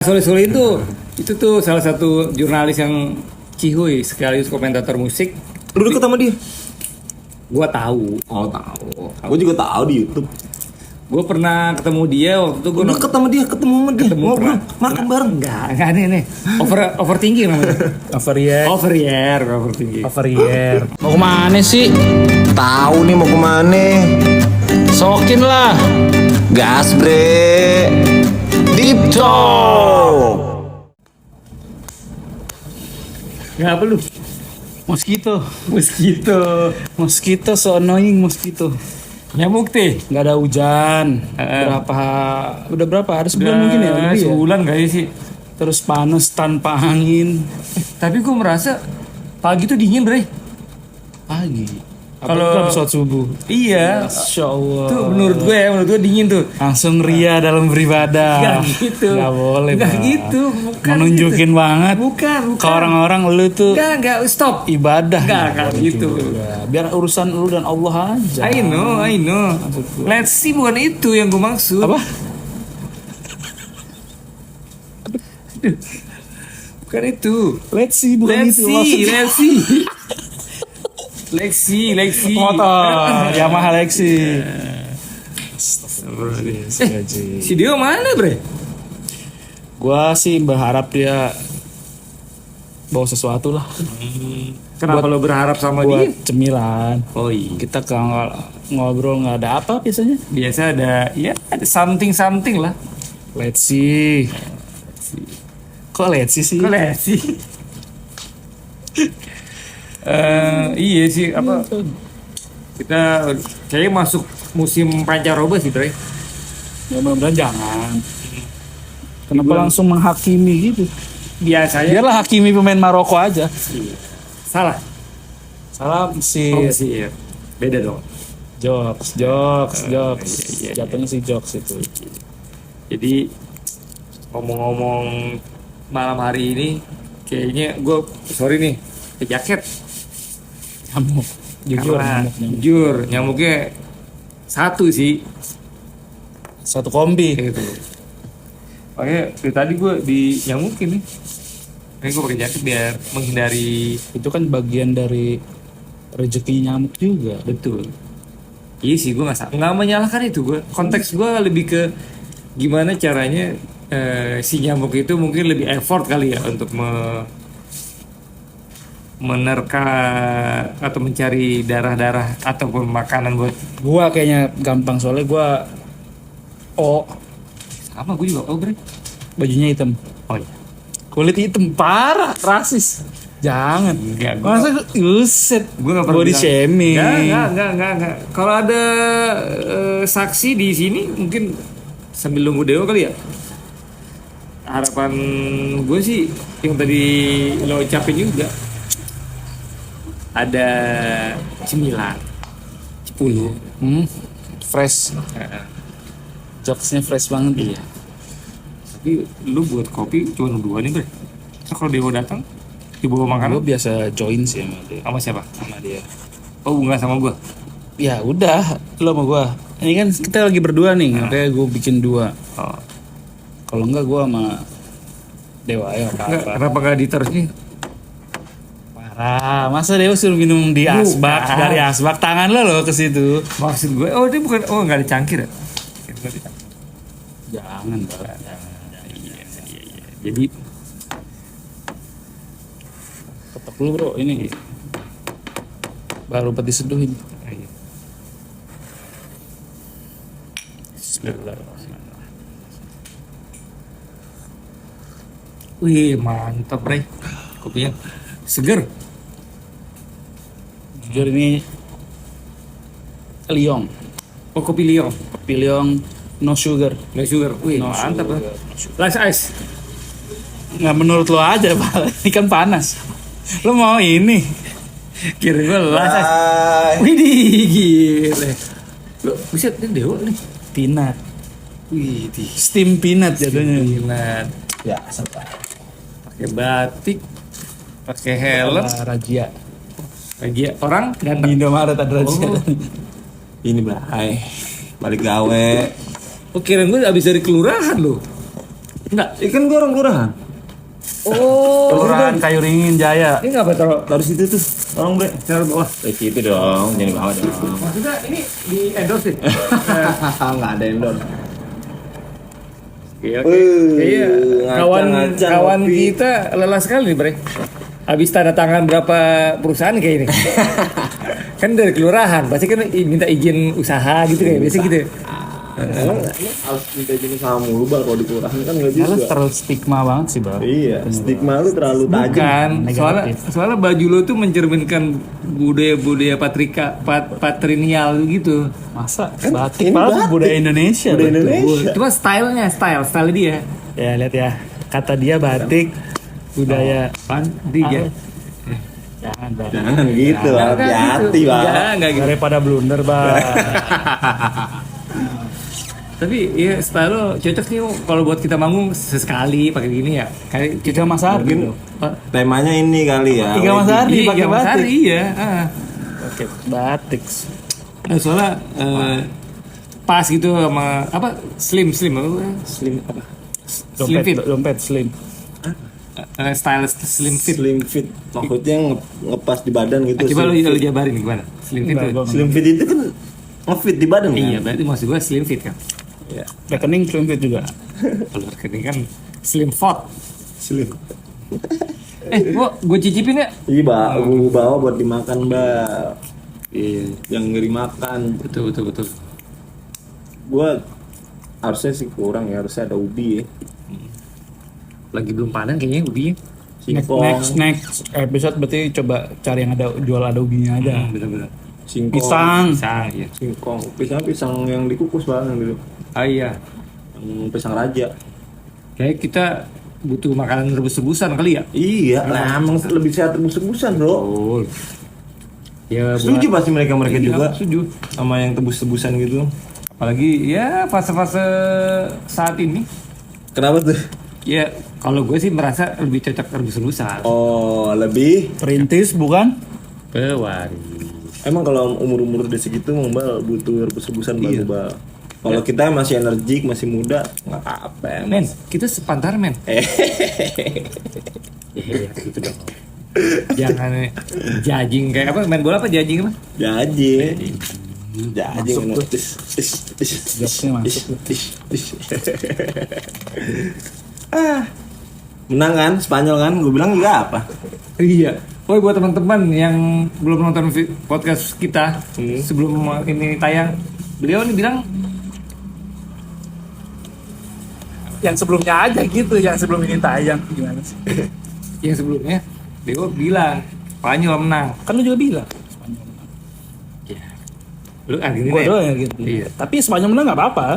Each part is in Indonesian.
Sule itu tuh salah satu jurnalis yang cihuy sekaligus komentator musik. Lu deket sama dia? Gua tahu. Oh tahu. Gue juga tahu di YouTube. Gua pernah ketemu dia waktu itu. Gua deket sama dia, ketemu ngobrol, makan bareng. Enggak nih. Overthinking namanya. Overyear. Mau kemana sih? Tahu nih mau kemana? Sokin lah. Gas bre. Deep Talk. Enggak perlu. Mosquito so annoying mosquito. Nyamuk teh. Nggak ada hujan. Udah berapa? Ada sebulan mungkin ya? Lebih ya? Sebulan kayaknya sih. Terus panas tanpa angin. Tapi gua merasa pagi tuh dingin, Bre. Pagi. Kalau sholat subuh. Iya. Masya Allah. Tuh menurut gue dingin tuh. Langsung ria dalam beribadah. Enggak gitu. Nggak boleh. Enggak Bang. gitu. Bukan menunjukin gitu. banget. Bukan. Ke orang-orang lu tuh. Enggak, stop. Ibadah. Enggak gitu. Biar urusan lu dan Allah aja. I know. Let's see bukan itu yang gue maksud. Apa? Bukan itu. Let's see bukan itu maksudnya. Lexi. Motor Yamaha Lexi. Si Dio mana, Bre? Gua sih berharap dia bawa sesuatu lah. Kenapa lo berharap sama Buat dia? cemilan. Oh iya. Kita kalau ngobrol nggak ada apa biasanya. Biasa ada something lah. Let's see. Kok let's see sih? Kok Lexi? Iya sih apa? Kita kayaknya masuk musim pancaroba sih, Bre. Ya mudah-mudahan jangan. Kenapa langsung menghakimi gitu? Biasanya Biarlah hakimi pemain Maroko aja. salah. Salam si Iya. Beda dong. Jokes. Iya. Jatuhnya si Jokes itu. Jadi ngomong-ngomong malam hari ini kayaknya gue sorry nih pakai jaket. Nyamuk. Karena jujur nyamuknya satu sih Satu kombi. kayak gitu. Makanya dari tadi gue dinyamukin nih. Makanya gue pakai jaket biar menghindari. Itu kan bagian dari rezeki nyamuk juga. Betul. Iya sih gue nggak menyalahkan itu. Gue konteks gue lebih ke gimana caranya si nyamuk itu mungkin lebih effort kali ya untuk menerka atau mencari darah-darah ataupun makanan buat. Gua kayaknya gampang soalnya gua Sama gue juga Bre. bajunya hitam. Oh iya. Kulit hitam parah, rasis. Jangan. Enggak, Masa uset. Gue nggak pernah body bilang. shaming. Enggak. Kalau ada saksi di sini mungkin sambil nunggu Dewa kali ya. Harapan gue sih yang tadi lo ucapin juga. Ada cemilan 10. Fresh. Jokesnya fresh banget. Iya. Tapi lu buat kopi cuma 2 nih, Bre. Terus kalau Dewa datang dibawa makanan Gue biasa join sih sama dia. sama siapa? Sama dia. Oh, enggak sama gua. Ya udah, lo sama gua. Ini kan kita lagi berdua nih, makanya gue bikin 2. Oh. Kalau enggak gua sama Dewa ya Enggak, apa-apa. kenapa enggak ditaruh sini? Parah, masa Dewa suruh minum di asbak, Bukan. dari asbak tangan lo ke situ. Maksud gue, dia bukan, enggak ada cangkir ya? Jangan, Bang. Iya. Jadi, Ketok dulu, Bro. Ini baru peti seduhin. Bismillahirrahmanirrahim. wih mantap, Bre. Kopinya seger. Jujur ini Liong. Oh, kopi Liong. Kopi Liong no sugar. No sugar. Wih, No mantap sugar, lah. no sugar. Last ice. Nggak menurut lo aja, Pak. Ini kan panas. Lo mau ini? Kira gue last ice. Bye. Widih, gile. Loh, buset, ini Dewa nih. Peanut. Widih. Steam peanut jatuhnya. Peanut. Ya, sabar. Pakai batik. Pakai helm. Rajia. Lagi orang Di ganteng. Indomaret ada Rajia. Oh. Ini bye. Balik gawe. Oh, kirain gue abis dari kelurahan loh. Enggak. Ikan gue orang kelurahan. Oh, Kelurahan Kayu Ringin Jaya. ini nggak taruh Taruh situ tuh. Tolong bre. taruh bawah. Situ dong, jangan bawa dong. Maksudnya ini di endorse sih. Nggak ada endor. Iya, Iya, kawan ngopi. kita lelah sekali nih, Bre. Habis tanda tangan berapa perusahaan kayak ini. Kan dari kelurahan, pasti kan minta izin usaha gitu kayak biasa gitu. Emang harus minta izin sama mulu bal kalau di kelurahan kan nggak Malah juga. terlalu stigma banget sih bang. Iya, stigma lu terlalu tajam. Bukan, soalnya Negatif. soalnya baju lo tuh mencerminkan budaya-budaya patrinial gitu. Masa Kan batik ini malah batik. budaya Indonesia. Budaya betul. Indonesia. Cuma style dia. Ya lihat ya, kata dia batik budaya Panti ya. jangan bang. Jangan gitu, Nggak hati-hati gitu. bang. Nggak gitu. Daripada blunder bang. Tapi ya style lo cocok nih kalau buat kita manggung sesekali pakai gini ya. Kayak Tiga Mas Ardi. Mungkin Temanya ini kali ya. Tiga Mas Ardi pakai Mas batik. Ari, iya. Oke, batik. Soalnya pas gitu sama apa slim apa Slim apa? slim fit Dompet slim. style slim fit. Slim fit. Maksudnya ngepas di badan gitu. Coba slim lu fit. jabarin gimana slim fit Enggak, tuh. gua- Slim fit itu kan ngefit di badan kan? Iya berarti maksud gue slim fit kan. Iya. Rekening slim fit juga. Kalau rekening kan slim fit. Slim. Gue cicipin ya. Iya, Mbak. Gua bawa buat dimakan, Mbak. Iya, yang ngeri makan. Betul. Gua harusnya sih kurang ya, harusnya ada ubi ya. Lagi belum panen kayaknya ubinya. Singkong, Next episode berarti coba cari yang ada jual ada ubinya aja. Bener-bener. singkong, Pisang. Pisang ya. singkong, pisang yang dikukus banget dulu, Ah iya. yang pisang raja. Kayak kita butuh makanan rebus-rebusan kali ya. Iya, lah emang lebih sehat rebus-rebusan bro. Betul. Ya Setuju pasti mereka Iya, juga setuju. sama yang tebus-tebusan gitu. Apalagi ya fase-fase saat ini. Kenapa tuh? Ya kalau gue sih merasa lebih cocok rebus-rebusan. Oh, lebih. Perintis bukan? Pewaris. Emang kalau umur-umur udah segitu mau Bal, butuh rebus-rebusan baru Bal. Kalau kita masih energik, masih muda, nggak apa-apa ya. Men, kita sepantar men. Iya, gitu dong. Jangan judging kayak apa main bola apa judging apa? Jajing. Jajing. Masuk tuh. Jokesnya masuk. Menang kan, Spanyol kan? Gue bilang juga apa? Iya. Oh buat teman-teman yang belum nonton podcast kita sebelum ini tayang, beliau nih bilang Yang sebelumnya aja gitu, yang sebelum ini tayang gimana sih? yang sebelumnya beliau bilang Spanyol menang. Kan lu juga bilang. Lu Argentina. Gua Ya? doang ya gitu. Iya. Tapi Spanyol menang nggak apa-apa.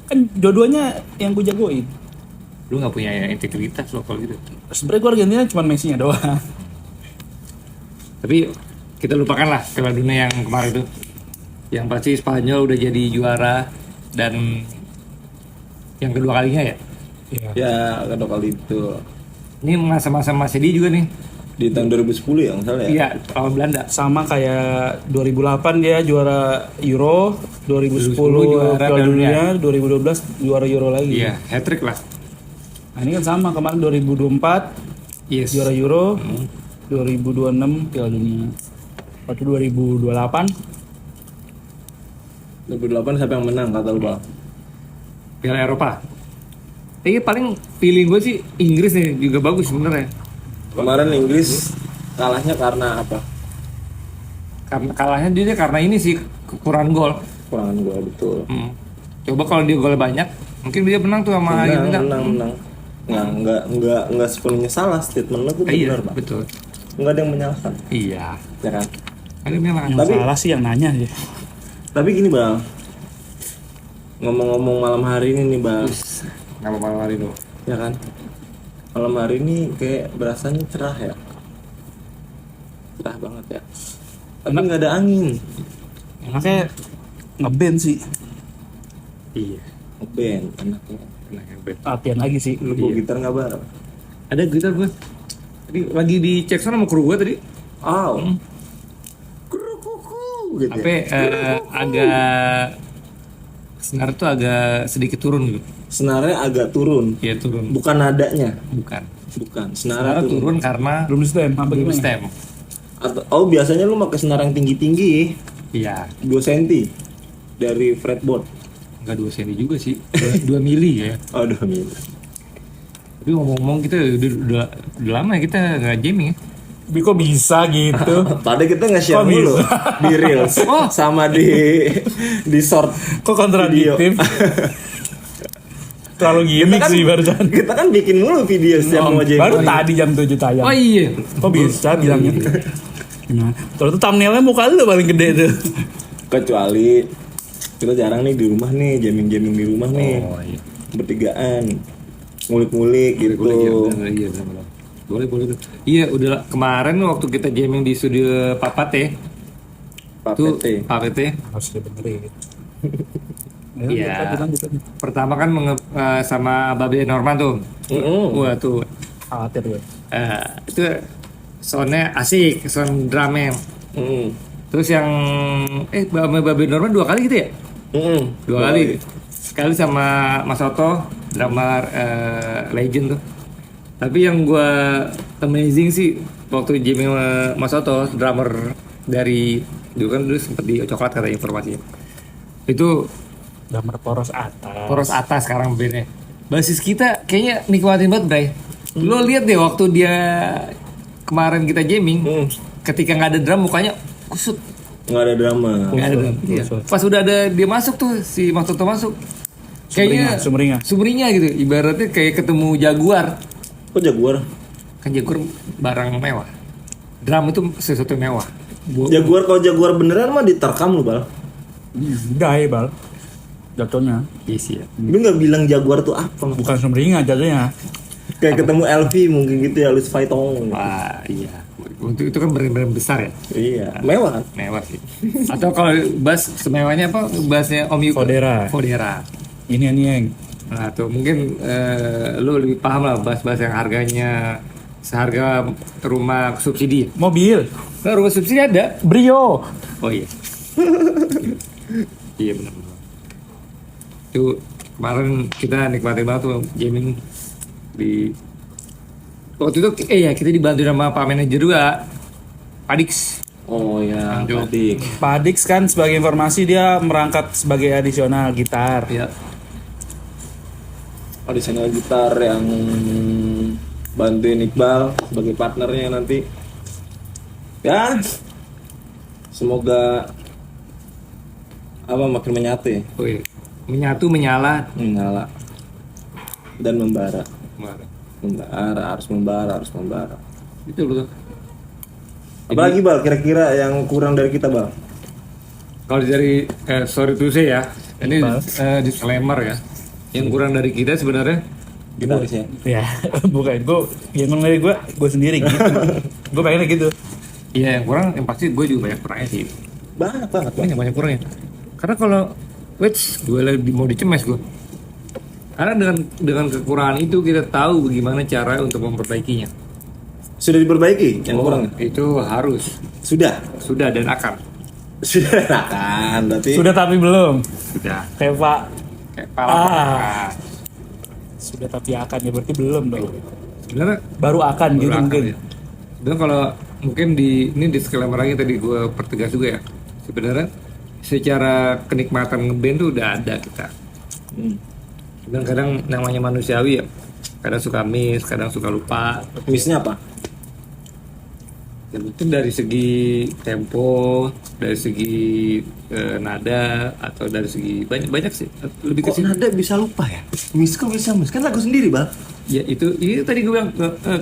Kan dua-duanya yang gue jagoin. Lu nggak punya integritas lo kalau gitu. Sebenernya gue Argentina cuma Messi-nya doang. Tapi kita lupakan lah Piala Dunia yang kemarin itu. Yang pasti Spanyol udah jadi juara dan yang kedua kalinya ya. Iya. Ya, kedua kali itu. Ini masa-masa Mas Edi juga nih. Di tahun 2010 ya, nggak salah ya? Iya, lawan Belanda. Sama kayak 2008 dia juara Euro, 2010 juara Piala Piala Dunia, 2012 juara Euro lagi. Iya, hat-trick lah. Nah ini kan sama kemarin 2024 Yes. juara Euro, 2026 Piala Dunia. Waktu 2028 2008 siapa yang menang kata lu, Bal? Piala Eropa. Paling feeling gue sih Inggris nih juga bagus sebenarnya. Kemarin Inggris kalahnya karena apa? Karena kalahnya dia karena ini sih kekurangan gol. Kurangan gua betul. Coba kalau dia gol banyak, mungkin dia menang tuh sama Argentina. Menang. Nggak sepenuhnya salah, statement lo tuh Iya, benar, Bang. betul. Nggak ada yang menyalahkan, Iya. ya kan? Ada memang. yang Tapi- salah sih yang nanya aja. Tapi gini, Bang. Ngomong-ngomong malam hari ini nih, Bang. Nggak apa-apa hari itu. Ya kan? Malam hari ini kayak berasanya cerah ya. Cerah banget ya. Tapi nggak ada angin. Enaknya ngeband sih. Iya. Ngeband enaknya. Enak yang bed. Latihan lagi sih. Lu bawa gitar nggak, Bang? Ada gitar gue. Tadi lagi dicek sana sama kru gue tadi. Oh. Kuku gitu. Tapi agak senar tuh agak sedikit turun gitu. senarnya agak turun, Iya turun. bukan nadanya, Bukan. senarnya Sekarang turun. turun karena Belum di stem, apa belum gimana? stem. Atau biasanya lu pakai senar yang tinggi-tinggi Iya. 2 cm dari fretboard. Enggak 2 senti juga sih. 2 mili ya. Oh, 2 mm. Tapi ngomong-ngomong kita udah lama ya kita nggak jamming ya. Tapi kok bisa gitu? Padahal kita nge-share Kok dulu bisa? di Reels sama di short Kok kontradiktif? Terlalu gimmick sih barusan. Kita kan bikin mulu video setiap mau jamming. Baru tadi jam 7 tayang. Oh iya. Kok bisa bilangnya? Gimana? Terus tuh thumbnailnya muka lu paling gede tuh. Kecuali kita jarang nih di rumah nih, jamming-jamming di rumah nih. Oh iya. Bertigaan. Ngulik-ngulik gitu. Boleh, iya benar. Boleh tuh. Iya, udah kemarin waktu kita jamming di studio Papat ya. Pak Tuh PT. Papat ya. Harus dibenerin. Iya. Lanjut. Pertama kan sama Babe Norman tuh. Wah tuh Khawatir gue. itu soundnya asik, sound drumnya. Mm. Terus yang sama Babe Norman 2 kali gitu ya? 2 kali. Sekali sama Mas Oto, drummer legend tuh. Tapi yang gua amazing sih waktu jamming sama Mas Oto, drummer dari dulu sempet di Coklat katanya informasinya. Itu Gambar poros atas. poros atas sekarang bandnya. Basis kita kayaknya nikmatin banget, Bray. Lo lihat deh waktu dia kemarin kita jamming, ketika nggak ada drum mukanya kusut. Nggak ada drama. Nggak ada drum. Iya. Pas udah ada dia masuk tuh si Mas Toto masuk. Kayaknya sumringah gitu. Ibaratnya kayak ketemu Jaguar. Kok Jaguar? Kan Jaguar barang mewah. Drum itu sesuatu yang mewah. Jaguar, kalau Jaguar beneran mah diterkam lu, Bal. Udah ya bal. Jatuhnya. Iya sih ya. Lu nggak bilang Jaguar tuh apa? Bukan sumringah jatuhnya. Kayak ketemu LV mungkin gitu ya, Louis Vuitton. Wah iya. Untuk itu kan brand-brand besar ya. Iya, mewah kan? Mewah sih. Atau kalau bass semewahnya apa? Bassnya Om Yuko. Fodera. Ini yang. Nah tuh mungkin lu lebih paham lah bass-bass yang harganya seharga rumah subsidi. Mobil. Nah, rumah subsidi ada. Brio. Oh iya. Iya benar. Itu kemarin kita nikmatin banget tuh jamming di waktu itu ya kita dibantu sama Pak Manajer juga, Pak Dix. Oh ya, Lanjut. adik. Pak Dix kan sebagai informasi dia merangkap sebagai adisional gitar. Ya. Additional gitar yang bantuin Iqbal sebagai partnernya nanti. Ya, semoga apa makin menyatu ya, Oh iya. Menyatu menyala. menyala dan membara. Harus membara. Itu betul. Apalagi Bal, kira-kira yang kurang dari kita Bal? Kalau dari sorry to say ya, ini disclaimer ya. Yang kurang dari kita sebenarnya Gitarisnya. Ya, bukan gue yang ngomong dari gue sendiri gitu. Gue pengennya gitu. iya yang kurang yang pasti gue juga banyak kurangnya sih. Banyak kurangnya. Karena kalau gue lagi mau dicemes gue. Karena dengan kekurangan itu kita tahu bagaimana cara untuk memperbaikinya. Sudah diperbaiki yang kurang? Itu harus. Sudah Dan akan. Sudah kan berarti. Sudah tapi belum. Sudah. Kayak Pak. Kayak pala. Sudah tapi akan ya berarti belum dong. Sebenarnya Baru akan gitu akan, mungkin. ya. Dan kalau mungkin ini disclaimer lagi tadi gue pertegas juga ya. Sebenarnya secara kenikmatan ngeband tuh udah ada kita. Dan kadang namanya manusiawi ya. Kadang suka miss, kadang suka lupa. Missnya apa? Ya mungkin dari segi tempo, dari segi nada atau dari segi banyak sih. Lebih ke Kok sini. nada bisa lupa ya? Miss kok bisa miss? Kan lagu sendiri Bal. Ya itu tadi gue bilang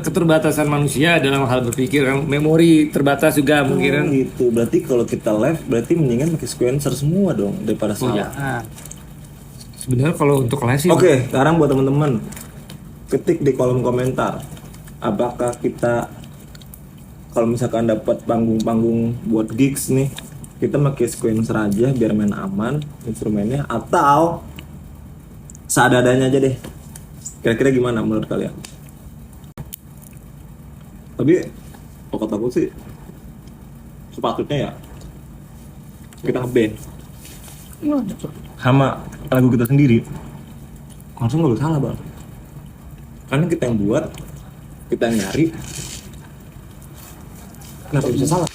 keterbatasan manusia dalam hal berpikir kan, memori terbatas juga mungkin kan. Gitu. Berarti kalau kita live berarti mendingan pakai sequencer semua dong daripada Oh salah. ya. Sebenarnya kalau untuk live sih Oke, sekarang buat teman-teman ketik di kolom komentar apakah kita kalau misalkan dapat panggung-panggung buat gigs nih kita pakai sequencer aja biar main aman instrumennya atau seadanya aja deh. Kira-kira gimana menurut kalian? Tapi pokok aku sih sepatutnya ya kita ngeband sama lagu kita sendiri langsung nggak salah bang. Karena kita yang buat, kita yang nyari, kenapa bisa salah?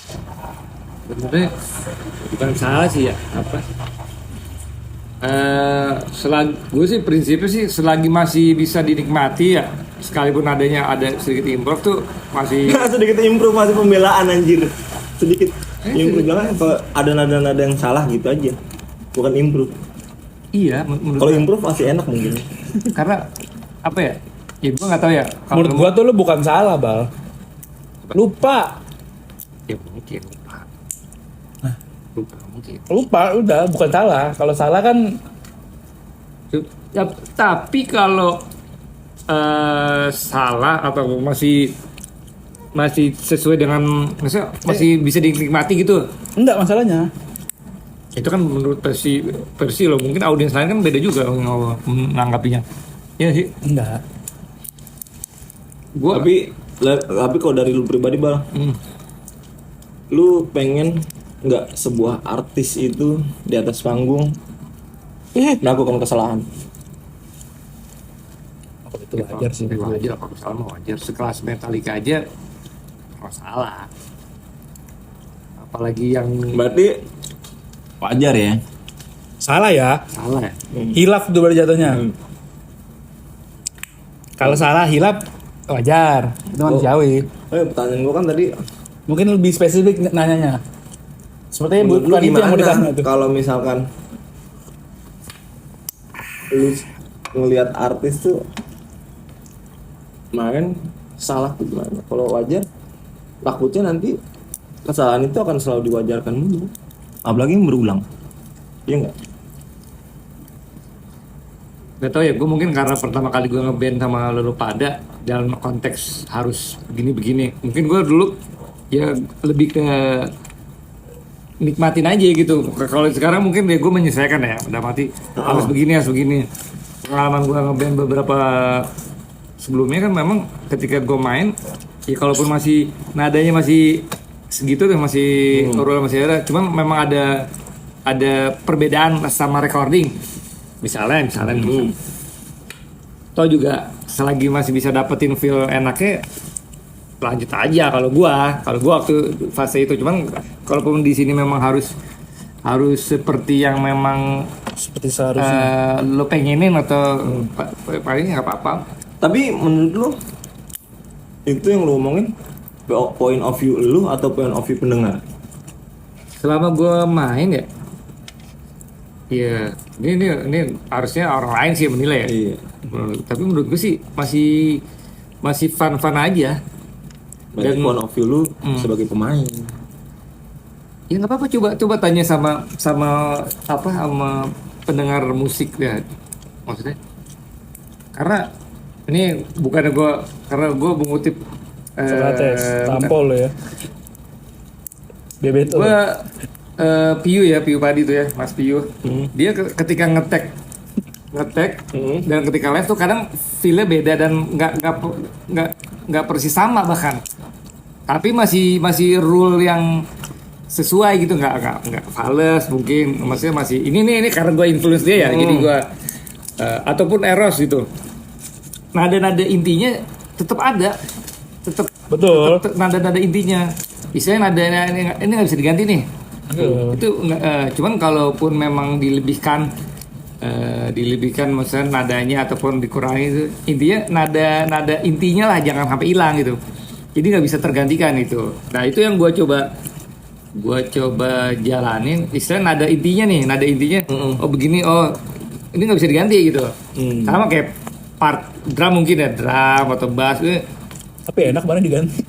Sebenarnya bukan salah sih ya, apa? Gue sih prinsipnya sih selagi masih bisa dinikmati ya, sekalipun adanya ada sedikit improv tuh masih Sedikit improve, masih pembelaan anjir. Sedikit improve, jangan kalau ada nada-nada yang salah gitu aja, bukan improve. iya menurut Kalau improve masih enak mungkin. karena apa ya? Ya gue nggak tahu ya. Kalau Menurut gua tuh lu bukan salah, Bal. Lupa. ya mungkin lupa. Lupa mungkin. Lupa udah bukan salah. Kalau salah kan Ya, tapi kalau salah atau masih sesuai dengan maksudnya masih bisa dinikmati gitu, enggak masalahnya. itu kan menurut versi lo, mungkin audiens lain kan beda juga menanggapinya ya sih. Enggak. Gua Tapi kalau dari lu pribadi bang, lu pengen nggak sebuah artis itu di atas panggung melakukan kesalahan? Itu wajar sih. wajar, apa salah mah wajar, sekelas Metallica aja masalah, apalagi yang Berarti wajar ya? Salah ya. salah ya. Hilaf tuh baru jatuhnya. Kalau salah hilaf wajar. Itu manusiawi. Pertanyaan gua kan tadi, Mungkin lebih spesifik nanyanya. Sepertinya menurut lu bukan itu yang mau gimana ditanya tuh. kalau misalkan lu ngelihat artis tuh main salah tuh gimana? Kalau wajar, takutnya nanti kesalahan itu akan selalu diwajarkan dulu, apalagi yang berulang. Iya nggak? Gak tau ya, gue mungkin karena pertama kali gue ngeband sama lo pada dalam konteks harus begini-begini. Mungkin gue dulu ya lebih ke nikmatin aja gitu. Kalau sekarang mungkin ya gue menyesuaikan ya, udah mati harus begini. Pengalaman gue ngeband beberapa sebelumnya kan memang ketika gue main, ya kalaupun masih nadanya masih segitu tuh masih oral masih ada, cuman memang ada perbedaan sama recording. Misalnya toh juga selagi masih bisa dapetin feel enaknya lanjut aja kalau gua waktu fase itu. Cuman kalaupun di sini memang harus seperti yang memang Seperti seharusnya. lo pengenin atau paling nggak apa-apa. Tapi menurut lu itu yang lu ngomongin point of view lu atau point of view pendengar? Selama gua main ya, iya, ini harusnya orang lain sih yang menilai ya. Iya. Tapi menurut gue sih masih fun aja. Dari point of view lu sebagai pemain. Ya nggak apa-apa, coba tanya sama pendengar musik ya, maksudnya. Karena ini bukan karena gue mengutip Socrates, tampol lo ya. Bebeto. gue Piu Padi tuh ya, Mas Piu. Dia ketika ngetek dan ketika live tuh kadang feel-nya beda dan nggak persis sama bahkan. Tapi masih rule yang sesuai gitu, nggak fals mungkin, maksudnya masih ini karena gue influence dia ya, jadi gue ataupun Eros gitu. Nada-nada intinya tetap ada, tetap Betul. nada-nada intinya. Misalnya nada ini nggak bisa diganti nih. Itu cuman kalaupun memang dilebihkan misalnya nadanya ataupun dikurangi itu, intinya nada intinya lah jangan sampai hilang gitu, jadi nggak bisa tergantikan itu. Nah itu yang gue coba jalanin, istilah nada intinya oh begini, oh ini nggak bisa diganti gitu. Sama kayak part drum mungkin ya, drum atau bass Tapi enak banget diganti.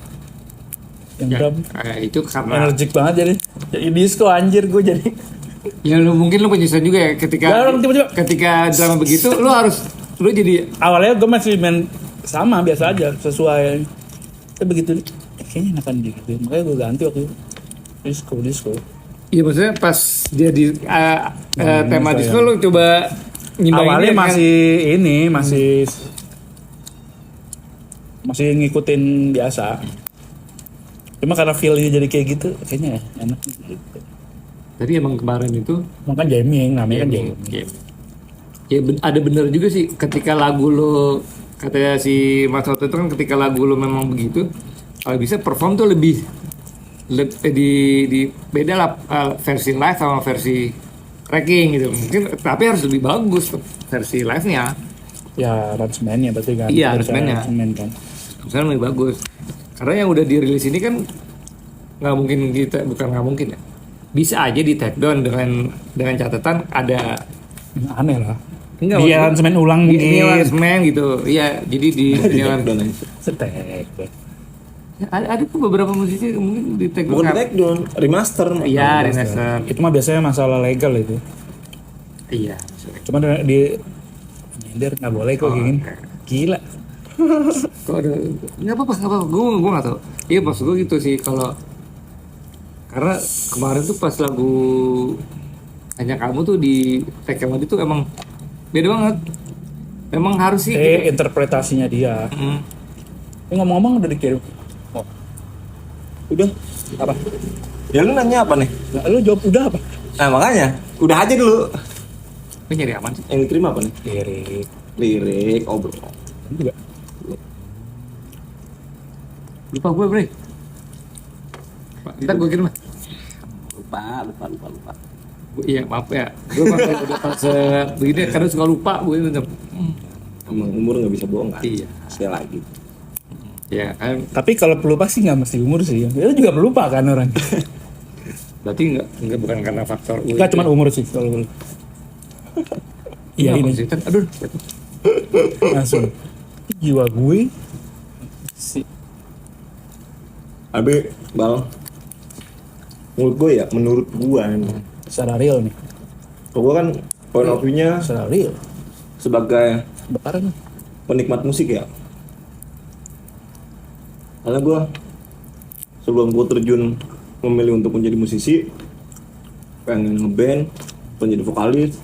Yang drum itu karena energik banget jadi disco anjir gue jadi. ya mungkin lu penyesuaian juga ya ketika Ya, orang tiba-tiba. ketika drama begitu lu jadi Awalnya gue masih main sama biasa aja sesuai. Tapi begitu kayaknya enakan gitu. Makanya gue ganti waktu itu. Disco. iya, maksudnya pas dia di tema saya. disco lu coba nyimbanginnya Awalnya kan. masih ngikutin biasa. Cuma karena feel-nya jadi kayak gitu, kayaknya enak gitu. Tapi emang kemarin itu Emang kan jamming, namanya kan jamming. game. Ya ada bener juga sih ketika lagu lo katanya si Mas Oto itu kan ketika lagu lo memang begitu kalau bisa perform tuh lebih di beda lah versi live sama versi tracking gitu mungkin tapi harus lebih bagus versi live nya Ya aransemennya berarti kan. Iya, Dari aransemennya. aransemen kan. misalnya lebih bagus karena yang udah dirilis ini kan nggak mungkin kita bukan nggak mungkin ya bisa aja di take down dengan catatan ada Aneh lah. enggak Di aransemen ulang di mungkin. aransemen gitu iya jadi di Setek. Ya, ada tuh beberapa musisi mungkin di take Bukan down. take down, remaster. Iya, remaster. Itu mah biasanya masalah legal itu. Iya. Cuma di nyender nggak boleh kok gini. Gila. Kok ada nggak apa-apa. Gue nggak tahu. Iya maksud gue gitu sih kalau karena kemarin tuh pas lagu hanya kamu tuh di take tadi tuh emang beda banget. Emang harus sih. Interpretasinya dia. Mm. Ngomong-ngomong udah dikirim. Oh, Udah. apa? Ya lu nanya apa nih? Nah, lu jawab udah apa? Nah makanya, udah aja dulu. Lu nyari aman sih. Yang diterima apa nih? Lirik. Lirik, obrol. Juga. Lupa gue bre. Ntar gue kirim lah. Lupa. Iya maaf ya. Gue udah pas begini kadang suka lupa gue. Emang umur nggak bisa bohong kan? Iya. Sekali lagi. Ya kan. Tapi kalau pelupa sih nggak mesti umur sih. Itu juga pelupa kan orang. Berarti nggak bukan karena faktor Enggak cuma umur sih kalau pelupa. Iya ini Aduh. langsung jiwa gue si Abi, bang. Menurut gue nih. secara real nih. Kalau gue kan point of view-nya Secara real. sebagai Bakaran. penikmat musik ya. Karena gue sebelum gue terjun memilih untuk menjadi musisi, pengen ngeband, pengen jadi vokalis,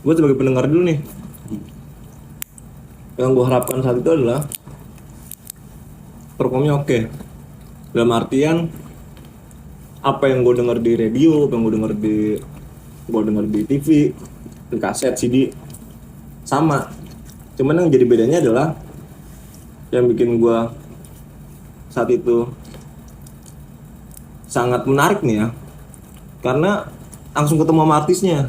gue sebagai pendengar dulu nih. Yang gue harapkan saat itu adalah performnya oke. Dalam artian apa yang gue dengar di radio, apa yang gue dengar di TV, di kaset, CD sama. Cuman yang jadi bedanya adalah yang bikin gue saat itu sangat menarik nih ya, karena langsung ketemu sama artisnya,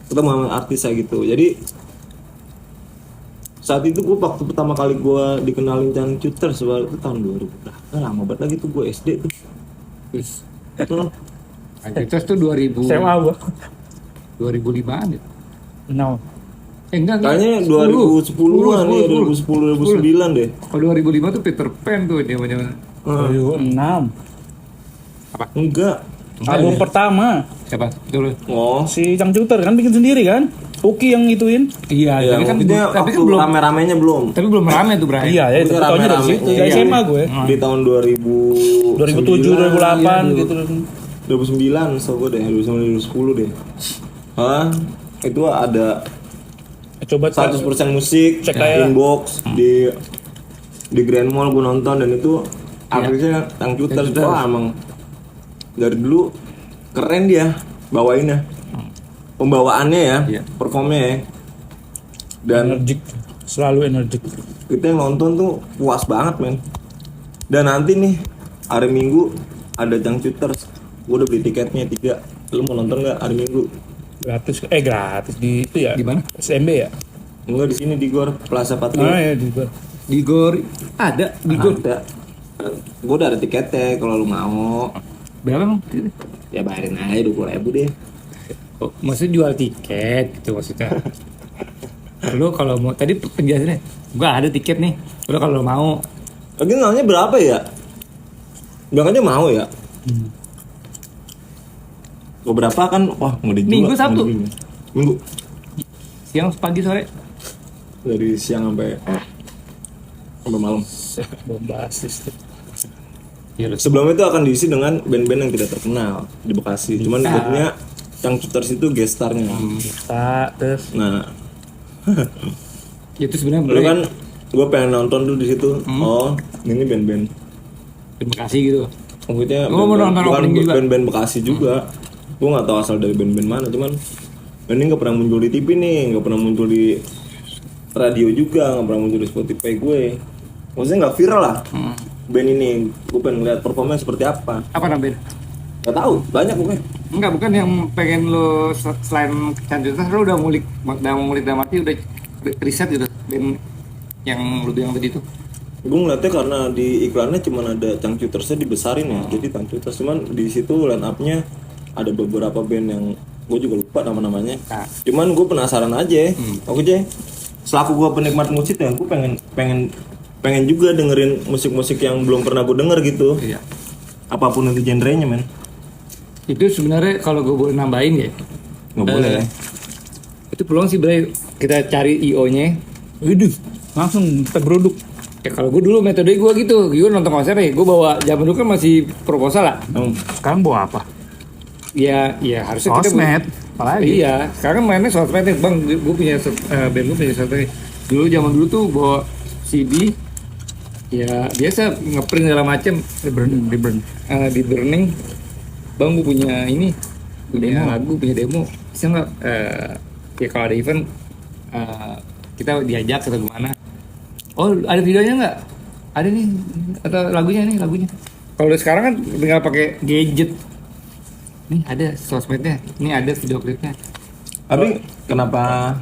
ketemu sama artisnya gitu. Jadi saat itu gue waktu pertama kali gue dikenalin Cangcuter sebab itu tahun 2000 berapa, lama banget lagi tuh gue SD tuh. Wis. Tuh, Kita tuh 2000 SMA gua. 2005-an ya. No. Enggak. kayaknya 2010-an ya, 2010 2009 deh. Kalau 2005 tuh Peter Pan tuh zaman-zaman. 2006. Enggak. Album pertama Siapa? Dulu. Oh, si Cangcuter kan bikin sendiri kan? Uki yang gituin. Iya, ya, tapi kan maksudnya tapi waktu kan belum rame-ramenya belum. tapi belum rame tuh, Bray. Iya ya, itu Maksudnya tahunnya dari rame-rame. situ. Dari Iya. SMA gue. Di tahun 2000 2007, 2008 gitu. 2009 so gue deh, 2009 2010 deh. Hah? Itu ada Coba 100% musik, Cek aja. inbox di Grand Mall gue nonton, dan itu artisnya Cangcuter. Wah emang dari dulu keren dia bawainnya, pembawaannya ya, performnya ya. Dan energik, selalu energik. kita yang nonton tuh puas banget men. Dan nanti nih hari Minggu ada Cangcuter, gue udah beli tiketnya 3. Lu mau nonton nggak hari Minggu? Gratis di itu ya. Di mana? SMB ya. Enggak, di sini di Gor Plaza Patria. Ah ya di gua. Di Gor ada di Gor. Ada. Gue udah ada tiketnya kalau lu mau. Berapa emang? Ya bayarin aja 20.000 deh. Oh, maksudnya jual tiket gitu maksudnya. Lu kalau mau tadi penjelasannya, gua ada tiket nih. Lu kalau mau Lagi nanya berapa ya? Bilang aja mau ya. Beberapa kan, wah mau dijual. Minggu, Sabtu? Minggu. siang pagi sore. Dari siang sampai malam. Bombastis tuh. Iya, Sebelum itu akan diisi dengan band-band yang tidak terkenal di Bekasi. Cuman bedanya Cangcuters itu gestarnya. Tak terus Nah, itu sebenarnya lu kan gue pengen nonton tuh di situ. Oh, ini band-band. terima kasih gitu. Maksudnya Oh, mau nonton bukan opening juga? band-band Bekasi juga. Gue nggak tahu asal dari band-band mana, cuman Ini nggak pernah muncul di TV nih, nggak pernah muncul di radio juga, nggak pernah muncul di Spotify gue. Maksudnya nggak viral lah. Band ini, gue pengen lihat performanya seperti apa. Apa namanya? Gak tahu, banyak gue. Enggak, bukan yang pengen lo selain Cancutas lo udah ngulik dalam arti udah riset gitu band yang lo bilang tadi itu. Gue ngeliatnya karena di iklannya cuma ada Cangcutersnya dibesarin ya, jadi Cangcuters, cuman di situ line up-nya ada beberapa band yang gue juga lupa nama-namanya. Nah. Cuman gue penasaran aja. Oke Jay, selaku gue penikmat musik ya, gue pengen juga dengerin musik-musik yang belum pernah gue denger gitu. Iya. Apapun itu genrenya men. Itu sebenarnya kalau gue boleh nambahin ya, Nggak boleh ya. itu peluang sih Bray, kita cari IO-nya. Waduh, langsung kita geruduk. Ya kalau gue dulu metode gue gitu, gue nonton konser nih, gue bawa zaman dulu kan masih proposal lah. Sekarang bawa apa? Ya harusnya kita Sosmed, apalagi. Iya, sekarang mainnya sosmed nih, bang. Gue punya band gue punya sosmed. Dulu zaman dulu tuh bawa CD, ya biasa ngeprint segala macem, di burning. Bang, gue punya ini, punya lagu, punya demo. Bisa nggak? Ya kalau ada event, kita diajak atau gimana? Oh, ada videonya nggak? Ada nih, atau lagunya. Kalau udah sekarang kan tinggal pakai gadget. Nih ada sosmednya, ini ada video klipnya. Tapi kenapa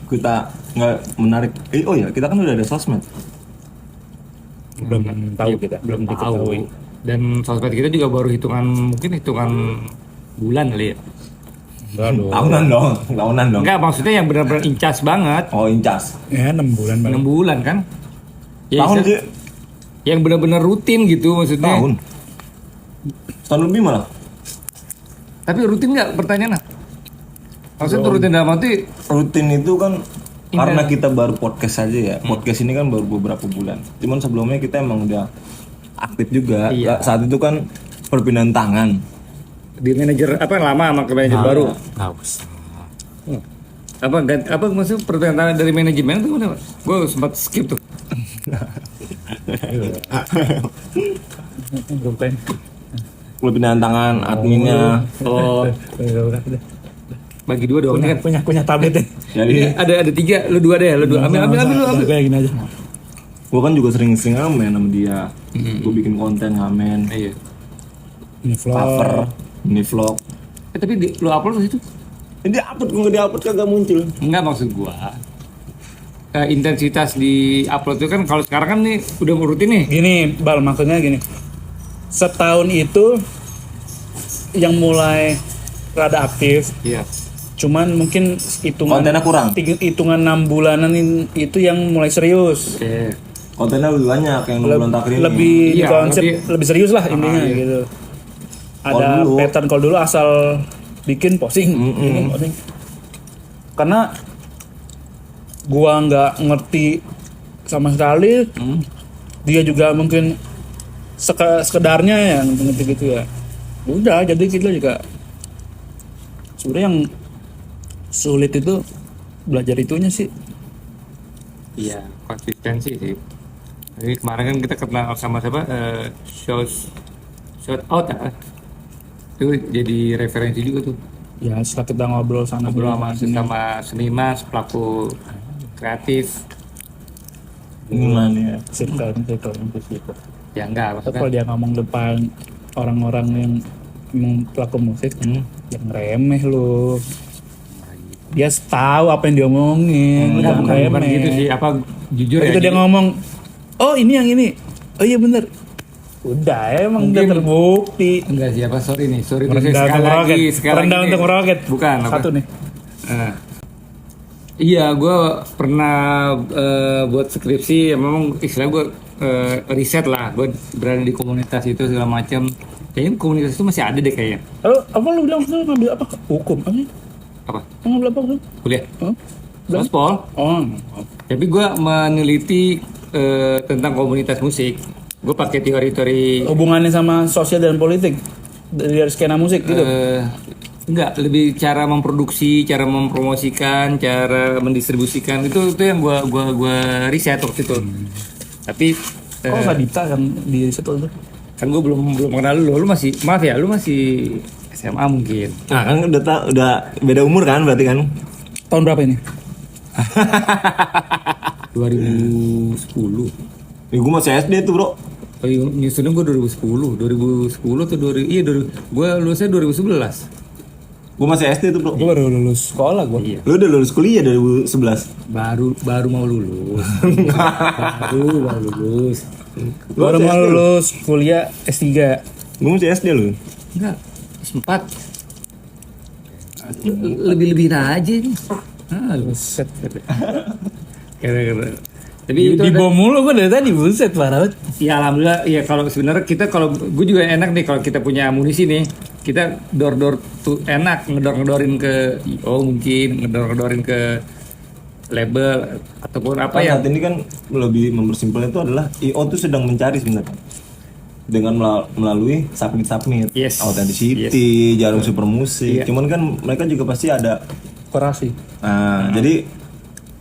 kita nggak menarik? Oh ya, kita kan udah ada sosmed. Belum tahu kita, belum tahu. Dan sosmed kita juga baru mungkin hitungan bulan kali ya. Tahunan dong. Enggak, maksudnya yang benar-benar incas banget. Oh incas. Ya 6 bulan 6 bulan kan? Ya, Tahun sih. yang benar-benar rutin gitu maksudnya. Tahun lebih malah. Tapi rutin nggak pertanyaannya? Maksudnya tuh rutin dalam arti Rutin itu kan karena kita baru podcast aja ya. Podcast ini kan baru beberapa bulan. Cuman sebelumnya kita emang udah aktif juga. Iya. Saat itu kan perpindahan tangan. di manajer apa lama sama ke manajer baru. Nggak usah. Apa maksudnya perpindahan dari manajemen tuh mana? Gue sempat skip tuh. Bukan. Perpindahan tangan adminnya. Oh, Udah. bagi dua dong. Ini kan Punya tablet ya. Jadi ada 3, lu 2 deh, lu 2. Ambil lu. Kayak gini aja. gue kan juga sering-sering ngamen sama dia. Gue bikin konten ngamen, Iya. Ini cover, ini vlog. Tapi lu upload itu? Ini upload, gue nggak di-upload kagak muncul. Enggak, maksud gua intensitas di upload itu kan kalau sekarang kan nih udah rutin nih. Gini, Bal, maksudnya gini. Setahun itu yang mulai rada aktif, Iya. cuman mungkin hitungan Kontennya kurang. hitungan 6 bulanan itu yang mulai serius. Oke. Kontennya lebih banyak yang bulan terakhir ini. Lebih Iya, konsep lebih- lebih serius lah intinya iya. gitu. Kalau Ada dulu- pattern kalau dulu asal bikin posting, bikin posting. Karena gua nggak ngerti sama sekali, dia juga mungkin sekedarnya ya ngerti gitu ya. Udah, jadi kita juga sebenarnya yang sulit itu belajar itunya sih. Iya, konsistensi sih. Jadi kemarin kan kita kenal sama siapa? Shout out ya. Itu jadi referensi juga tuh. Ya setelah kita ngobrol sana Ngobrol sini. sama seniman, pelaku kreatif. Gimana ya? circle. Ya enggak, Tapi maksudnya kalau dia ngomong depan orang-orang yang emang pelaku musik, yang remeh lu. Dia tahu apa yang dia omongin, enggak, jangan bukan remeh. gitu sih. Apa jujur Begitu ya? dia ngomong, oh ini yang ini, oh iya bener. Udah emang udah Mungkin- terbukti. Enggak sih, sorry nih Merendah untuk meroket. Merendah nih. untuk meroket. Bukan apa? Satu nih. Eh, iya, gue pernah buat skripsi. Ya memang istilah gue riset lah. Gue berada di komunitas itu segala macam. Kayaknya komunitas itu masih ada deh kayaknya. Lalu apa lu bilang lu ngambil apa? Hukum apa sih? Apa? Lu ngambil apa lu? Kuliah? Hah? Sospol. Oh, Tapi gue meneliti tentang komunitas musik. Gue pakai teori-teori. hubungannya sama sosial dan politik dari skena musik gitu. Enggak, lebih cara memproduksi, cara mempromosikan, cara mendistribusikan itu yang gua riset waktu itu. Tapi Kok Sadita yang di situ tuh? kan gue belum kenal lu masih maaf ya, lu masih SMA mungkin. Nah kan udah beda umur kan berarti kan. Tahun berapa ini? 2010. Gue masih SD tuh bro. Oh iya, nyusunnya gue 2010 atau 2000, iya gue lulusnya 2011. Gue masih SD tuh bro. Gue baru lulus sekolah gue. Iya. Lu udah lulus kuliah 2011. Baru mau lulus. baru mau lulus. Baru mau lulus kuliah S3. Gue masih SD lu. Enggak, sempat. Lebih-lebihin aja nih. Buset. Kira-kira. Tapi Di itu ada- bom mulu gue dari tadi, buset parah banget. ya alhamdulillah ya kalau sebenarnya kita kalau gue juga enak nih kalau kita punya amunisi nih kita door tuh enak ngedor-ngedorin ke IO mungkin ngedor-ngedorin ke label ataupun apa ya Saat ini kan lebih mempersimpel itu adalah IO tuh sedang mencari sebenarnya dengan melalui submit Yes. authenticity, jarum super musik. Iya. Cuman kan mereka juga pasti ada. Korasi. Nah, jadi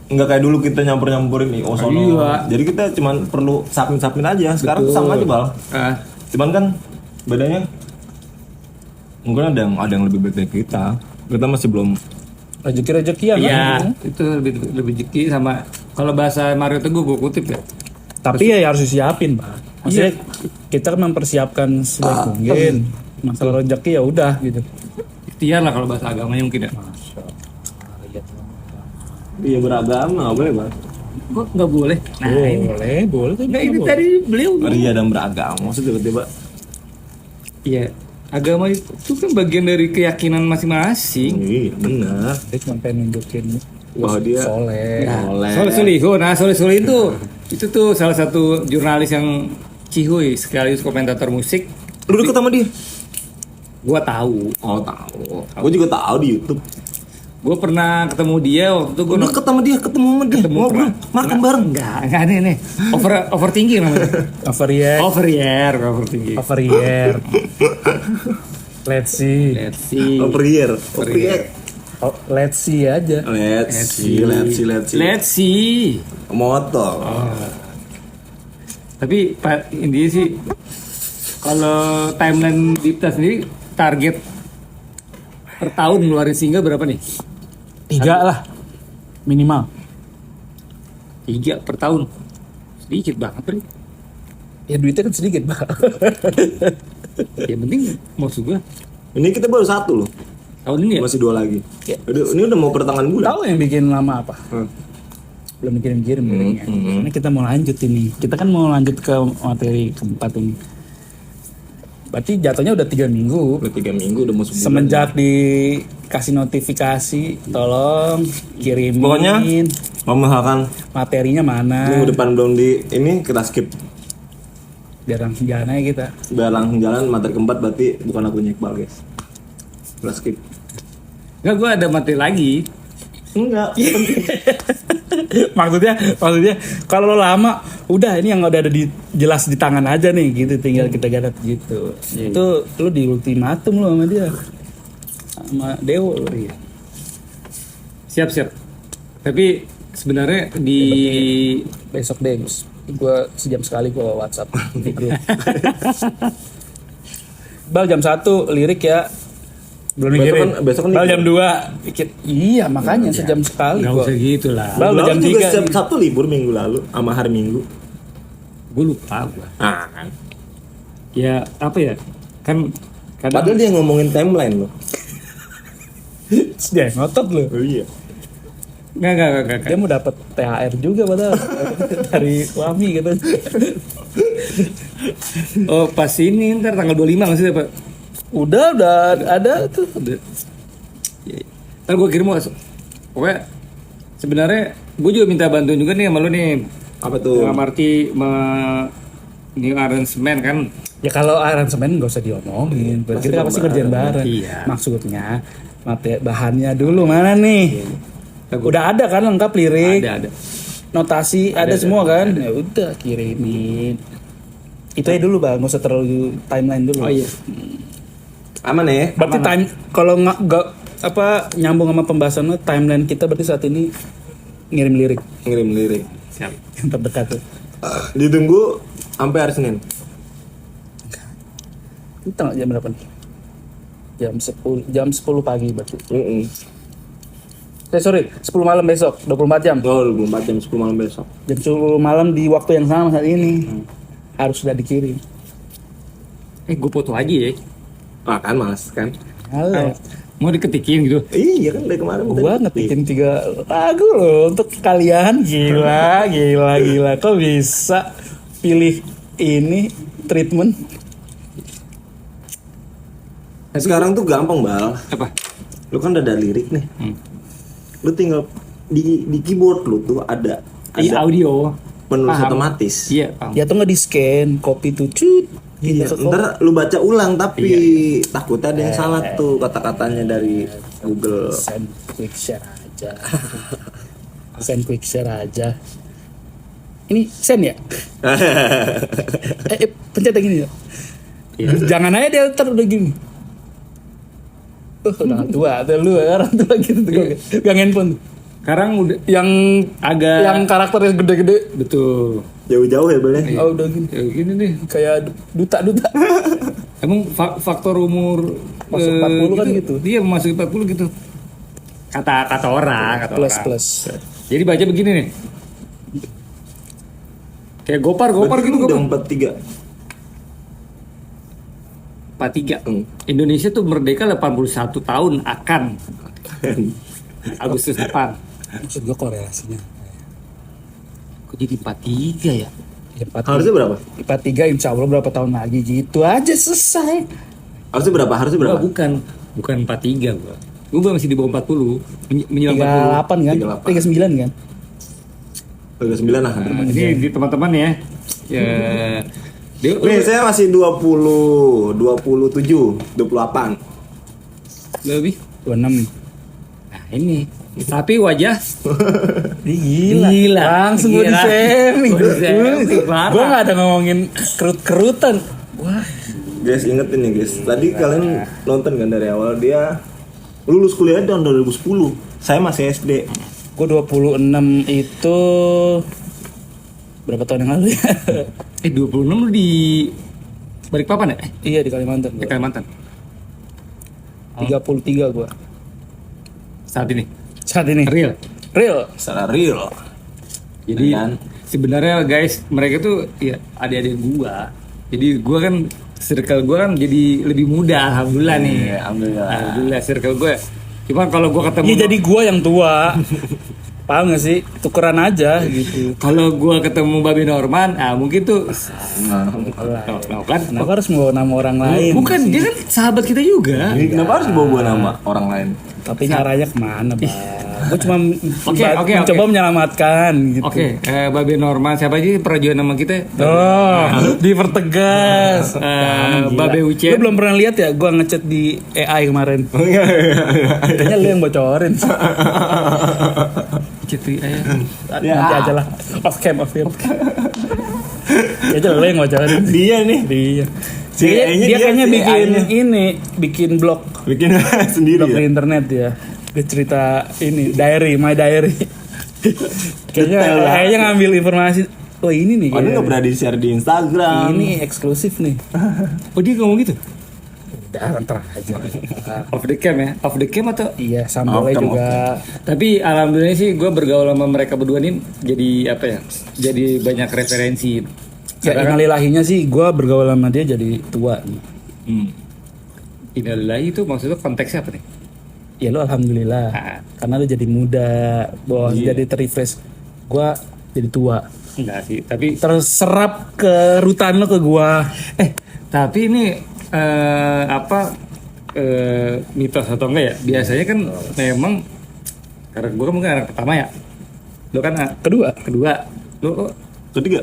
nggak kayak dulu kita nyampurin IO sono. Iya. Jadi kita cuman perlu submit aja. Sekarang tuh sama aja bal. Ah, Cuman kan bedanya mungkin ada yang lebih baik dari kita. Kita masih belum. Rezeki-rezekian iya kan. itu lebih jeki sama kalau bahasa Mario Teguh gue kutip ya Tapi ya harus disiapin, Pak. Maksudnya kita kan mempersiapkan sebaik mungkin. Masalah rezeki ya udah gitu. ikhtiar lah kalau bahasa agamanya mungkin ya Iya beragama nggak boleh bal. kok nggak boleh nah ini Boleh tuh. nggak ini tadi beliau Ria dan beragama maksudnya tiba-tiba. iya agama itu kan bagian dari keyakinan masing-masing. Iya benar. Dia cuma pengen nunjukin Bahwa dia soleh. soleh. Soleh Solihun, nah Soleh Solihun itu tuh salah satu jurnalis yang cihuy sekaligus komentator musik. Lu deket sama dia? Gua tahu, Oh tahu. Gue juga tahu di YouTube. gua pernah ketemu dia waktu itu gua Lu deket sama dia, ketemu sama dia, ngobrol, makan bareng. enggak nih overthinking namanya. Overreact. Overthinking. Overreact. Let's see. Let's see. Over here. Oh, let's see aja. Let's see. Let's see. Motor. Tapi Pak intinya sih kalau timeline Dipta sendiri target per tahun ngeluarin single berapa nih? 3 lah minimal. 3 per tahun. Sedikit banget, Bri. Ya duitnya kan sedikit, Pak. Ya penting maksud gua Ini kita baru 1 loh. tahun ini ya. Masih 2 lagi. Ya. Ini udah mau pertengahan bulan. Tahu yang bikin lama apa? Belum kirim-kirim liriknya. Ini kita mau lanjut ini. Kita kan mau lanjut ke materi keempat ini. Berarti jatuhnya udah 3 minggu. Udah 3 minggu udah mau sebulan. Semenjak dikasih notifikasi, tolong kirimin Pokoknya kalau misalkan materinya mana. minggu depan belum di ini kita skip. Biar langsung jalan aja kita. Biar langsung jalan materi keempat berarti bukan lagunya Iqbal guys. Kita skip. Enggak, gua ada materi lagi. Enggak. maksudnya kalau lo lama udah ini yang udah ada jelas di tangan aja nih gitu, tinggal kita garap gitu. Itu lu di ultimatum lo sama dia, sama Dewo lo. Siap. Tapi sebenarnya di Besok deh gue sejam sekali gue WhatsApp di grup. Bal jam 1 lirik ya. Belum dikirim. besok kan Bal libur. jam 2 bikin. Iya makanya sejam sekali nggak gua. usah gitu lah. Bal udah jam Lalu juga 3 setiap Sabtu libur minggu lalu sama hari Minggu. Gue lupa gua. Ah. Ya apa ya? Kan kadang Padahal dia ngomongin timeline loh. Dia ngotot lo. Oh iya. Enggak. Dia mau dapat THR juga padahal dari suami gitu. Oh, pas ini ntar tanggal 25 nggak sih, Pak? Udah ada tuh. Ntar gue kirim pokoknya sebenarnya gue juga minta bantuan juga nih sama lu nih. Apa tuh? Dalam arti new arrangement kan. Ya kalau aransemen nggak usah diomongin. Kita kan pasti kerjaan bareng. Iya. Maksudnya bahannya dulu mana nih? Udah ada kan lengkap lirik, Ada. notasi ada semua kan? Ya udah kirimin. Itu aja dulu bang, nggak usah terlalu timeline dulu. Oh iya. Aman ya? Berarti time kalau nggak apa nyambung sama pembahasan lo, timeline kita berarti saat ini ngirim lirik Ngirim lirik. Siap. yang terdekat tuh. Ditunggu sampai hari Senin. Kita nggak jam berapa nih? jam 10 pagi berarti. Mm-mm. Sorry, 10 malam besok, 24 jam. Oh 24 jam 10 malam besok. Jam 10 malam di waktu yang sama saat ini. Harus sudah dikirim. Gue foto aja ya. Ah kan mas kan. Halo. Mau diketikin gitu. Iya kan dari kemarin Gua ngetikin 3 lagu loh untuk kalian. Gila. Kok bisa pilih ini treatment? Sekarang tuh gampang Bal. Apa? Lu kan udah ada lirik nih. Lu tinggal di keyboard lu tuh ada Iya, audio. penulis Paham. otomatis. Iya, paham. Ya tuh nggak di scan, copy tuh cut. Iya, ntar lu baca ulang tapi takutnya ada yang salah tuh kata-katanya dari Google. Send quick share aja. Send quick share aja. Ini send ya? Pencet yang gini ya. Jangan aja dia ntar udah gini. Udah tua, tuh lu orang tua gitu tuh. Gang handphone. Sekarang udah yang agak Yang karakternya gede-gede. betul. Jauh-jauh ya boleh. Oh udah gini. Ya, gini nih. Kayak duta-duta. Emang faktor umur Masuk 40 kan gitu. Iya, masuk 40 gitu. Kata orang, kata Plus orang. plus. Jadi baca begini nih. Kayak gopar Berarti gitu lu udah gopar. 43. Indonesia tuh merdeka 81 tahun akan Agustus depan. Maksud gue korelasinya. Kok jadi 43 ya? Ya, Harusnya berapa? 43 insya Allah berapa tahun lagi gitu aja selesai. Harusnya berapa? Harusnya berapa? Bukan 43 gua. Gua masih di bawah 40. Menjelang 40. 38 kan? 39 kan? Udah 9 lah. Nah, ini di teman-teman ya. Ya. Nih saya masih 20, 27, 28. Lebih. 26. Nah, ini. Tapi wajah Gila. Langsung gue Gila. di-shaming. Gua di-shaming, parah. Gue gak ada ngomongin kerut-kerutan. Wah. Guys ingetin nih guys. Tadi kalian nonton kan dari awal dia lulus kuliah tahun 2010. Saya masih SD. Gue 26 itu berapa tahun yang lalu ya? 26 lu di Balikpapan ya? Iya di Kalimantan Di gua. Kalimantan. 33 gue Saat ini. saat ini. Real. Secara real. Jadi Dan sebenarnya guys, mereka tuh ya adik-adik gua. Jadi gua kan circle gua kan jadi lebih muda, alhamdulillah nih. Iya, alhamdulillah. Alhamdulillah circle gua. Cuma kalau gua ketemu Iya jadi gue yang tua. Paham gak sih? Tukeran aja gitu. kalau gua ketemu Babi Norman, mungkin tuh kan. Kenapa harus mau nama orang lain? Bukan, dia kan sahabat kita juga. ini kenapa harus dibawa nama orang lain? Tapi caranya kemana, Bang? Gue cuma Oke. mencoba menyelamatkan gitu. Oke, Babi Norman siapa aja pernah jual nama kita? Oh, dipertegas. Babe Lu Ucen. belum pernah lihat ya gue ngechat di AI kemarin. Kayaknya lu yang bocorin. Cetri Nanti aja lah. Off cam. Kayaknya lu yang bocorin. Dia nih. Dia. Si AI-nya Dia kayaknya si bikin AI-nya. bikin blog Bikin sendiri blog ya. di internet ya. Dia cerita ini my diary. Detail lah. kayaknya ngambil informasi. Oh ini nih. Padahal kayaknya. nggak pernah di-share di Instagram. Ini eksklusif nih. Oh, dia ngomong gitu? Udah ntar aja. Off the cam ya? Off the cam atau? Iya, sambalnya Oke, juga. Tapi alhamdulillah sih gue bergaul sama mereka berdua nih jadi apa ya? Jadi banyak referensi. Ya innalillahinya sih gue bergaul sama dia jadi tua. Innalillahi itu maksudnya konteksnya apa nih? Ya lu alhamdulillah. Ah. Karena lu jadi muda, bos, jadi terrefresh. Gue jadi tua. Enggak sih, tapi Terserap kerutan lu ke gua. tapi ini mitos atau enggak ya? Biasanya kan memang karena gue kan mungkin anak pertama ya. Lu kan kedua. Lu Ketiga.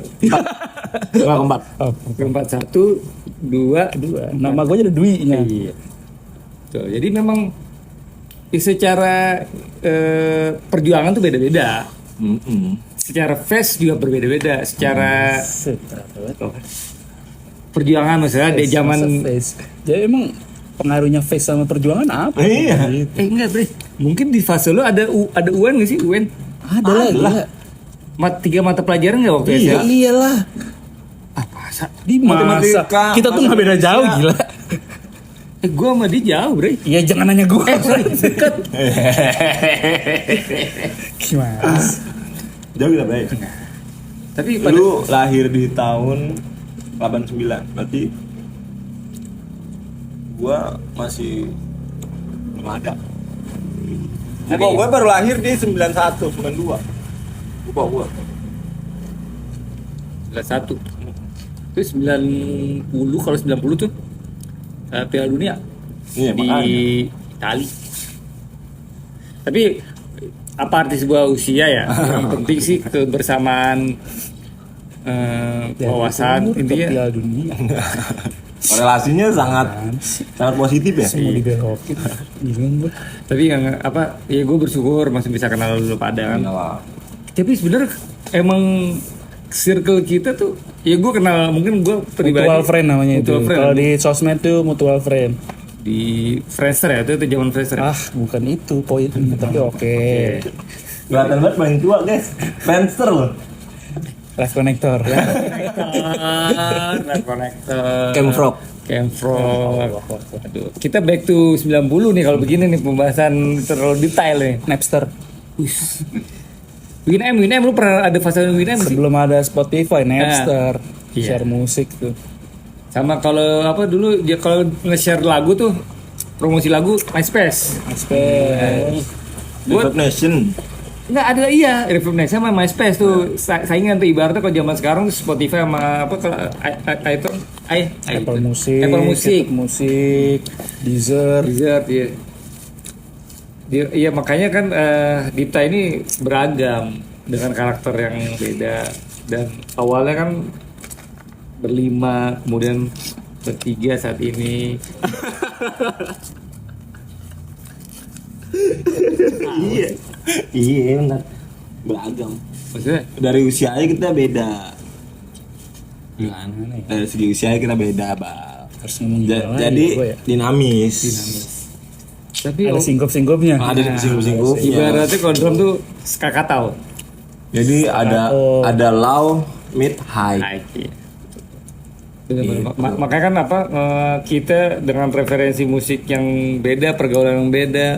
Keempat. Oh, keempat 1, 2. nama gua jadi Dwi-nya. Iya. Tuh, jadi memang secara perjuangan tuh beda-beda. Secara face juga berbeda-beda. Secara perjuangan misalnya di zaman face. Jadi emang pengaruhnya face sama perjuangan apa? Iya. enggak bre. Mungkin di fase lo ada UN nggak sih UN? Ada lah, gila. 3 mata pelajaran nggak waktu Iya, SMA? iyalah. Masa? Di masa Matematika. kita tuh nggak beda jauh gila. Gue sama dia jauh, Bre. Iya jangan nanya gua. Sorry, dekat. Gimana? Jauh gak baik. Tapi pada Lu lahir di tahun 89, berarti gua masih belum ada. Tapi- Gue baru lahir di 91, 92. Gua. 91. Itu 90, kalau 90 tuh Piala Dunia Iya, di makanya. Itali. Tapi apa arti sebuah usia ya? Yang penting sih kebersamaan, wawasan intinya. Piala Dunia. Korelasinya sangat positif ya. Mau dibelokin. Bingung gua. Tapi yang apa? Ya gue bersyukur masih bisa kenal lu pada kan. Tapi sebenarnya emang circle kita tuh, ya gue kenal, mungkin gue pribadi Mutual friend namanya itu. mutual friend. Kalau di sosmed tuh mutual friend. Di Friendster ya, itu zaman Friendster. Ah, bukan itu poinnya, tapi oke. Kelihatan banget paling tua guys. Friendster loh. Live connector. Connector. Camfrog. Aduh, kita back to 90 nih kalau begini nih pembahasan terlalu detail nih. Napster. Winamp lu pernah ada fase Winamp sih? Sebelum ada Spotify, Napster, Iya. share musik tuh. Sama kalau apa dulu dia kalau nge-share lagu tuh, promosi lagu MySpace. MySpace. Buat Nation. nggak ada, iya, Reverb Nation sama MySpace tuh saingan tuh, ibaratnya kalau zaman sekarang tuh Spotify sama apa kalau iTunes, Apple Music, Apple Music, YouTube Music, Deezer. iya. Iya makanya kan Dipta ini beragam dengan karakter yang beda, dan awalnya kan berlima, kemudian bertiga saat ini. Iya benar. Beragam. Maksudnya Dari usia aja kita beda. Gimana ya? Dari segi usia aja kita beda, Bal. Harus ngomong gimana Jadi gua ya? dinamis. tapi Ada singkup-singkupnya. Ada singkup-singkupnya. ibaratnya kalau drum tuh skakatau. Jadi ada low, mid, high. Iya. Bener-bener. Makanya kan apa, kita dengan preferensi musik yang beda, pergaulan yang beda.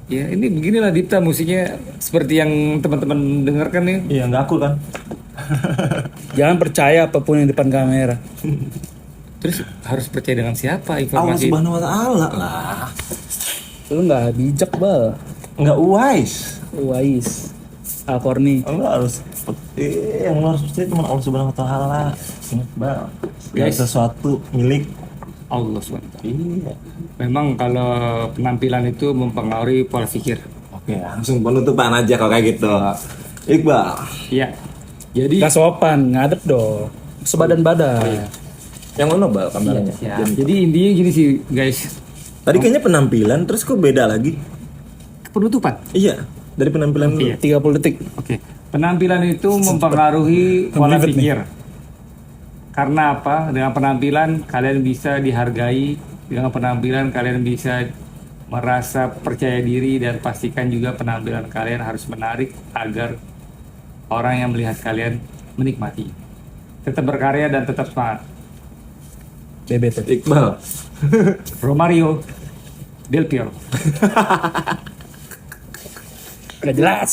Ya ini beginilah Dipta musiknya seperti yang teman-teman dengarkan nih. Iya, nggak aku kan. Jangan percaya apapun yang depan kamera. Terus harus percaya dengan siapa Allah informasi? Subhanahu wa taala lah. Lu nggak bijak bal. Nggak wise. Wise. Alkorni. Lu harus yang lu harus percaya cuma Allah Subhanahu wa taala. Ingat, Bal. Segala Guys. sesuatu milik Allah SWT. iya. Memang kalau penampilan itu mempengaruhi pola pikir. Oke, langsung penutupan aja kalau kayak gitu. Iqbal. Iya. Jadi Gak sopan, ngadep dong. Sebadan-badan. Yang mana, Bal, kameranya? ya, jadi intinya gini sih guys, Tadi kayaknya penampilan terus kok beda lagi? penutupan. Iya, dari penampilan dulu. Iya. 30 detik. Oke. Penampilan itu mempengaruhi pola Ribet nih. pikir. Karena apa? Dengan penampilan kalian bisa dihargai, dengan penampilan kalian bisa merasa percaya diri, dan pastikan juga penampilan kalian harus menarik agar orang yang melihat kalian menikmati. Tetap berkarya dan tetap semangat. BBT. Iqbal. Romario Del Piero. Udah jelas.